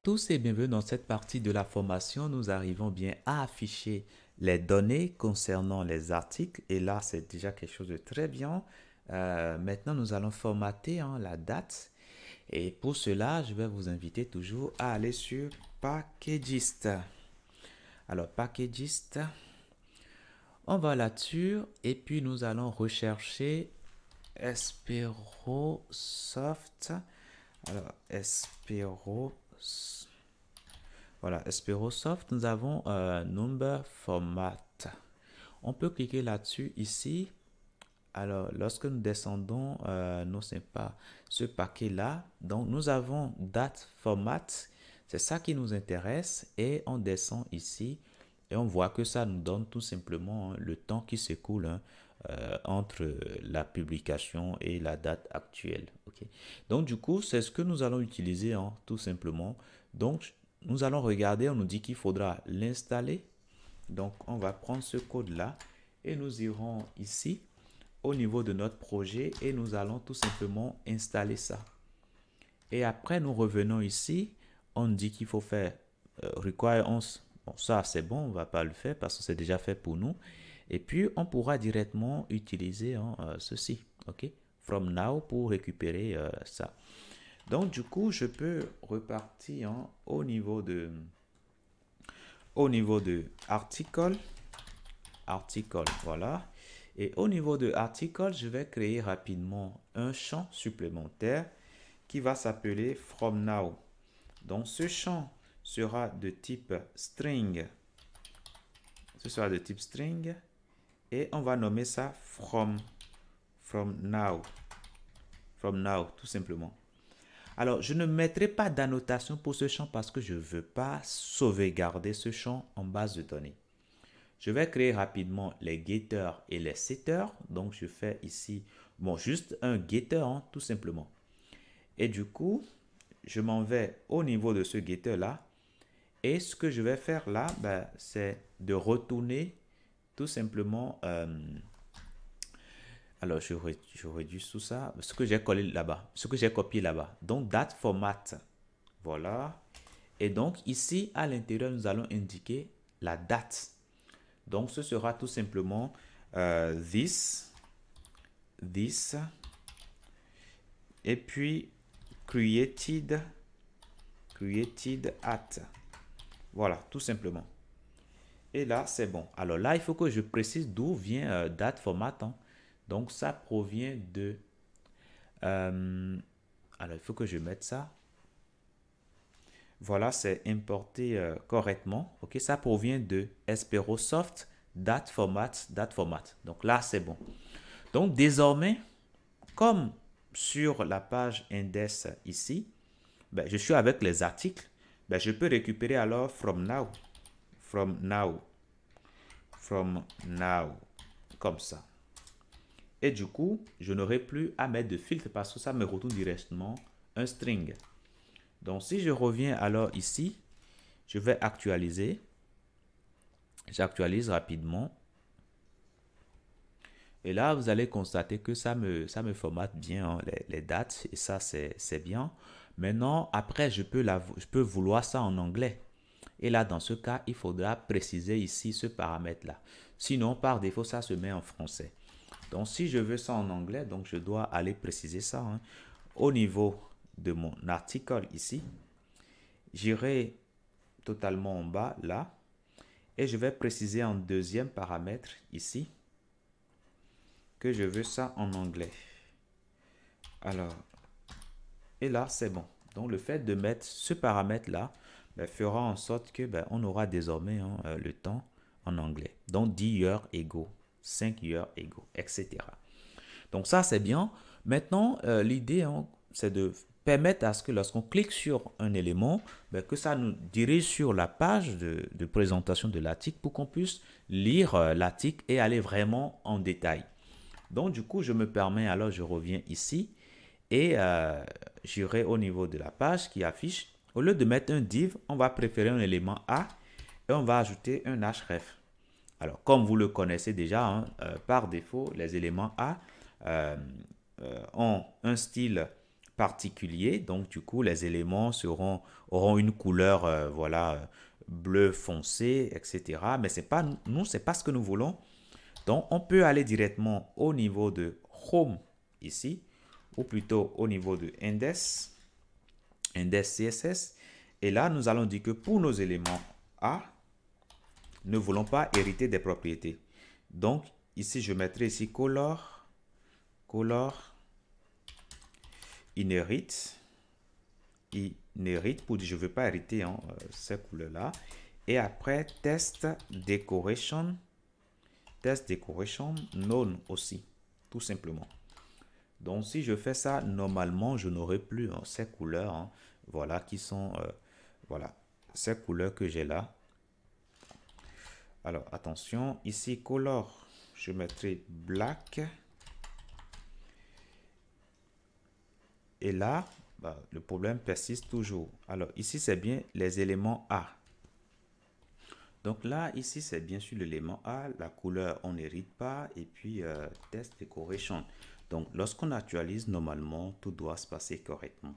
Tous et bienvenue dans cette partie de la formation. Nous arrivons bien à afficher les données concernant les articles et là, c'est déjà quelque chose de très bien. Maintenant, nous allons formater la date et pour cela, je vais vous inviter toujours à aller sur Packagist. Alors, Packagist, on va là-dessus et puis nous allons rechercher Esperosoft. Alors, voilà, Esperosoft, nous avons Number Format. On peut cliquer là-dessus ici. Alors, lorsque nous descendons, non, c'est pas ce paquet-là. Donc, nous avons Date Format. C'est ça qui nous intéresse. Et on descend ici et on voit que ça nous donne tout simplement le temps qui s'écoule entre la publication et la date actuelle. Ok. Donc, du coup, c'est ce que nous allons utiliser tout simplement. Donc, nous allons regarder, on nous dit qu'il faudra l'installer. Donc, on va prendre ce code-là et nous irons ici au niveau de notre projet et nous allons tout simplement installer ça. Et après, nous revenons ici. On dit qu'il faut faire require once. Bon, ça, c'est bon, on ne va pas le faire parce que c'est déjà fait pour nous. Et puis, on pourra directement utiliser ceci. OK? From now pour récupérer ça. Donc, du coup, je peux repartir au niveau de article. Article, voilà. Et au niveau de article, je vais créer rapidement un champ supplémentaire qui va s'appeler from now. Donc, ce champ sera de type string. Ce sera de type string et on va nommer ça from now. From now, tout simplement. Alors, je ne mettrai pas d'annotation pour ce champ parce que je ne veux pas sauvegarder ce champ en base de données. Je vais créer rapidement les getters et les setters. Donc, je fais ici, bon, juste un getter, tout simplement. Et du coup, je m'en vais au niveau de ce getter-là. Et ce que je vais faire là, c'est de retourner tout simplement. Alors, je réduis tout ça. Ce que j'ai collé là-bas, ce que j'ai copié là-bas. Donc, date format. Voilà. Et donc, ici, à l'intérieur, nous allons indiquer la date. Donc, ce sera tout simplement this, et puis created at. Voilà, tout simplement. Et là, c'est bon. Alors là, il faut que je précise d'où vient date format. Donc, ça provient de... alors, il faut que je mette ça. Voilà, c'est importé correctement. OK, ça provient de Esperosoft date format. Donc là, c'est bon. Donc, désormais, comme sur la page index ici, je suis avec les articles, je peux récupérer alors from now, comme ça. Et du coup, je n'aurai plus à mettre de filtre parce que ça me retourne directement un string. Donc, si je reviens alors ici, je vais actualiser. J'actualise rapidement. Et là, vous allez constater que ça me formate bien les dates. Et ça, c'est bien. Maintenant, après, je peux vouloir ça en anglais. Et là, dans ce cas, il faudra préciser ici ce paramètre-là. Sinon, par défaut, ça se met en français. Donc, si je veux ça en anglais, donc je dois aller préciser ça. Au niveau de mon article ici, j'irai totalement en bas, là. Et je vais préciser en deuxième paramètre ici que je veux ça en anglais. Alors, et là, c'est bon. Donc, le fait de mettre ce paramètre-là fera en sorte que on aura désormais le temps en anglais. Donc, 10 heures égaux, 5 heures égaux, etc. Donc, ça, c'est bien. Maintenant, l'idée, c'est de permettre à ce que lorsqu'on clique sur un élément, que ça nous dirige sur la page de présentation de l'article pour qu'on puisse lire l'article et aller vraiment en détail. Donc, du coup, je me permets, alors je reviens ici et j'irai au niveau de la page qui affiche. Au lieu de mettre un div, on va préférer un élément A et on va ajouter un href. Alors, comme vous le connaissez déjà, par défaut, les éléments A ont un style particulier. Donc, du coup, les éléments auront une couleur, voilà, bleu foncé, etc. Mais c'est pas, nous, c'est pas ce que nous voulons. Donc, on peut aller directement au niveau de Home ici, ou plutôt au niveau de Index CSS. Et là, nous allons dire que pour nos éléments A, ne voulons pas hériter des propriétés. Donc, ici, je mettrai ici color inherit pour dire je ne veux pas hériter ces couleurs-là. Et après, test decoration none aussi, tout simplement. Donc, si je fais ça, normalement, je n'aurai plus ces couleurs, voilà, qui sont, voilà, ces couleurs que j'ai là. Alors, attention, ici, color, je mettrai black. Et là, le problème persiste toujours. Alors, ici, c'est bien les éléments A. Donc là, ici, c'est bien sûr l'élément A. La couleur, on n'hérite pas. Et puis, test decoration. Donc, lorsqu'on actualise, normalement, tout doit se passer correctement.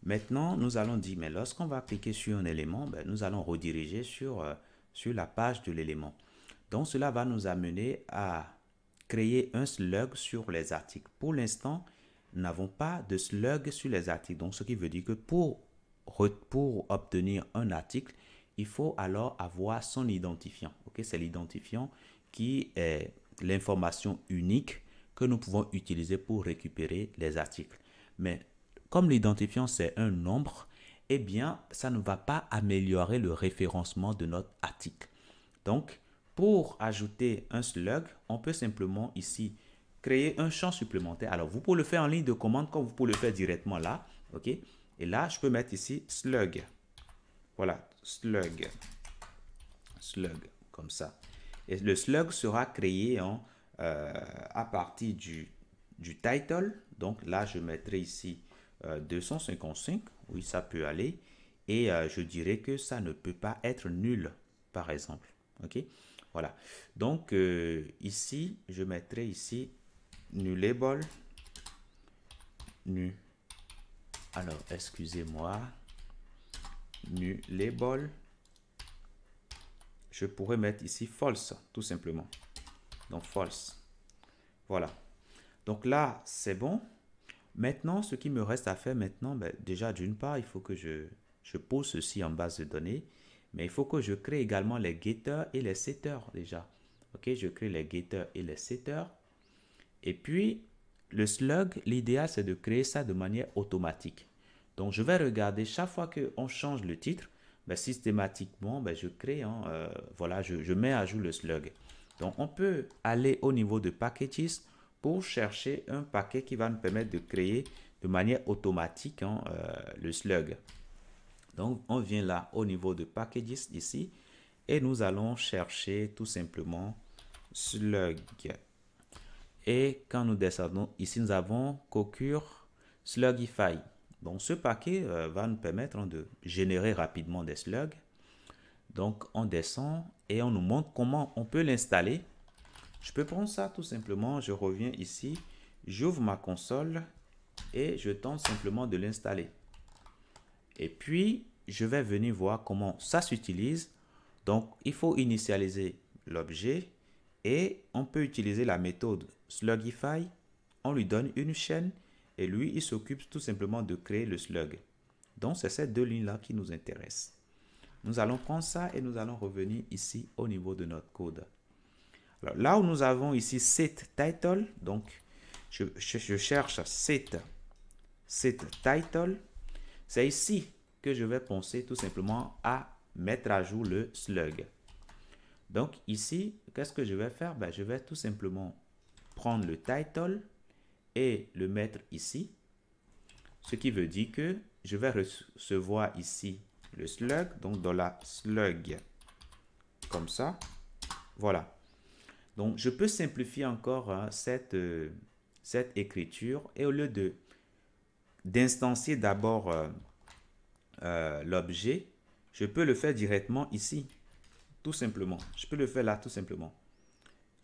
Maintenant, nous allons dire, mais lorsqu'on va cliquer sur un élément, nous allons rediriger sur la page de l'élément. Donc, cela va nous amener à créer un slug sur les articles. Pour l'instant, nous n'avons pas de slug sur les articles. Donc, ce qui veut dire que pour obtenir un article, il faut alors avoir son identifiant. Okay? C'est l'identifiant qui est l'information unique que nous pouvons utiliser pour récupérer les articles. Mais comme l'identifiant, c'est un nombre, eh bien, ça ne va pas améliorer le référencement de notre article. Donc, pour ajouter un slug, on peut simplement ici créer un champ supplémentaire. Alors, vous pouvez le faire en ligne de commande comme vous pouvez le faire directement là. OK? Et là, je peux mettre ici slug. Voilà, slug, comme ça. Et le slug sera créé à partir du title. Donc là, je mettrai ici 255. Oui, ça peut aller. Et je dirais que ça ne peut pas être nul, par exemple. OK? Voilà. Donc, ici, je mettrai ici nullable. Alors, excusez-moi. Nullable. Je pourrais mettre ici false, tout simplement. Donc, false. Voilà. Donc là, c'est bon. Maintenant, ce qui me reste à faire maintenant, déjà, d'une part, il faut que je pose ceci en base de données. Mais il faut que je crée également les getters et les setters déjà. Ok, je crée les getters et les setters. Et puis, le slug, l'idéal, c'est de créer ça de manière automatique. Donc, je vais regarder chaque fois qu'on change le titre, systématiquement, je crée, voilà, je mets à jour le slug. Donc, on peut aller au niveau de packages pour chercher un paquet qui va nous permettre de créer de manière automatique le slug. Donc, on vient là au niveau de packages ici et nous allons chercher tout simplement slug. Et quand nous descendons, ici, nous avons Cocure Slugify. Donc, ce paquet va nous permettre de générer rapidement des slugs. Donc, on descend et on nous montre comment on peut l'installer. Je peux prendre ça tout simplement. Je reviens ici, j'ouvre ma console et je tente simplement de l'installer. Et puis, je vais venir voir comment ça s'utilise. Donc, il faut initialiser l'objet et on peut utiliser la méthode Slugify. On lui donne une chaîne et lui, il s'occupe tout simplement de créer le slug. Donc, c'est ces deux lignes-là qui nous intéressent. Nous allons prendre ça et nous allons revenir ici au niveau de notre code. Alors, là où nous avons ici set title, donc je cherche set title, c'est ici que je vais penser tout simplement à mettre à jour le slug. Donc ici, qu'est-ce que je vais faire? Je vais tout simplement prendre le title et le mettre ici. Ce qui veut dire que je vais recevoir ici le slug, donc dans la slug, comme ça. Voilà. Donc je peux simplifier encore cette écriture et au lieu d'instancier d'abord l'objet, je peux le faire directement ici. Tout simplement. Je peux le faire là tout simplement.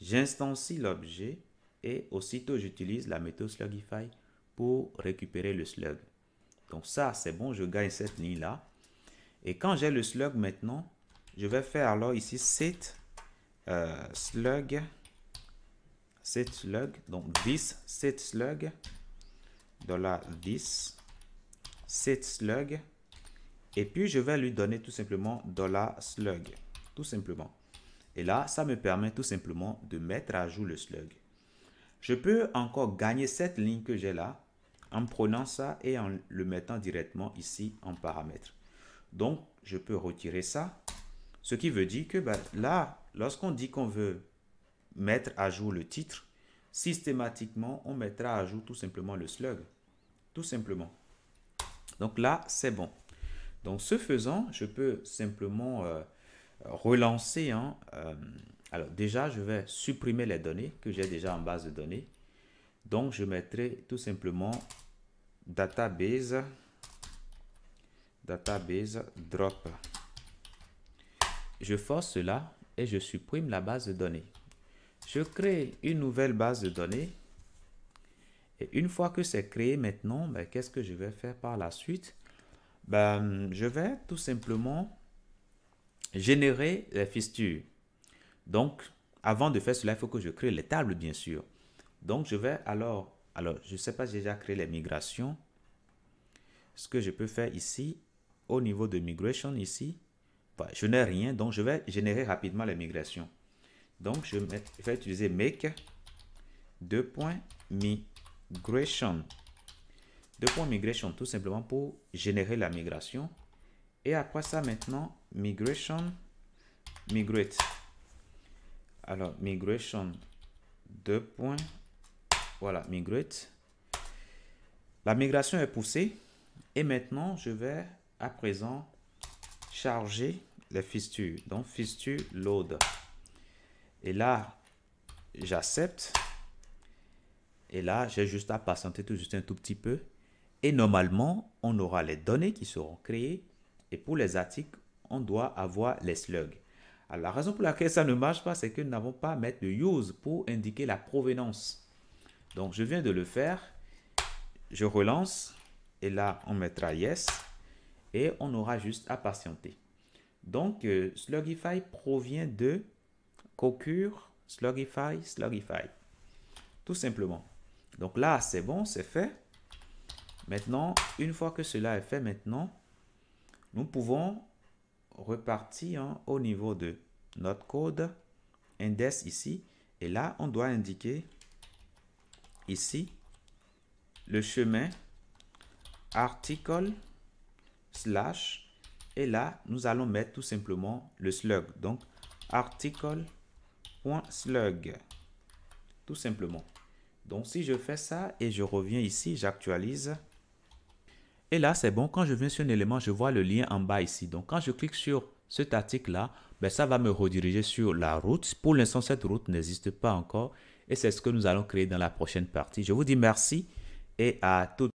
J'instancie l'objet et aussitôt j'utilise la méthode Slugify pour récupérer le slug. Donc ça, c'est bon, je gagne cette ligne-là. Et quand j'ai le slug maintenant, je vais faire alors ici set slug, donc this set slug, $this set slug, et puis je vais lui donner tout simplement $slug, tout simplement. Et là, ça me permet tout simplement de mettre à jour le slug. Je peux encore gagner cette ligne que j'ai là en prenant ça et en le mettant directement ici en paramètre. Donc, je peux retirer ça. Ce qui veut dire que là, lorsqu'on dit qu'on veut mettre à jour le titre, systématiquement, on mettra à jour tout simplement le slug. Tout simplement. Donc là, c'est bon. Donc, ce faisant, je peux simplement relancer. Alors, déjà, je vais supprimer les données que j'ai déjà en base de données. Donc, je mettrai tout simplement database drop. Je force cela et je supprime la base de données. Je crée une nouvelle base de données. Et une fois que c'est créé maintenant, qu'est-ce que je vais faire par la suite? Je vais tout simplement générer les fistures. Donc, avant de faire cela, il faut que je crée les tables, bien sûr. Donc, je vais alors je ne sais pas si j'ai déjà créé les migrations. Ce que je peux faire ici, au niveau de migration, ici, je n'ai rien, donc je vais générer rapidement les migrations. Donc, je vais utiliser make migration. Migration, tout simplement pour générer la migration. Et après ça, maintenant, migration, migrate. Alors, migration, voilà, migrate. La migration est poussée. Et maintenant, je vais à présent charger les fistures. Donc, fisture load. Et là, j'accepte. Et là, j'ai juste à patienter tout juste un tout petit peu. Et normalement, on aura les données qui seront créées. Et pour les articles, on doit avoir les slugs. Alors, la raison pour laquelle ça ne marche pas, c'est que nous n'avons pas à mettre de use pour indiquer la provenance. Donc, je viens de le faire. Je relance. Et là, on mettra yes. Et on aura juste à patienter. Donc, Slugify provient de Cocure, Slugify. Tout simplement. Donc là, c'est bon, c'est fait. Maintenant, une fois que cela est fait, maintenant, nous pouvons repartir au niveau de notre code index ici. Et là, on doit indiquer ici le chemin article slash. Et là, nous allons mettre tout simplement le slug. Donc, article.slug. Tout simplement. Donc, si je fais ça et je reviens ici, j'actualise. Et là, c'est bon. Quand je viens sur un élément, je vois le lien en bas ici. Donc, quand je clique sur cet article-là, ça va me rediriger sur la route. Pour l'instant, cette route n'existe pas encore. Et c'est ce que nous allons créer dans la prochaine partie. Je vous dis merci et à tout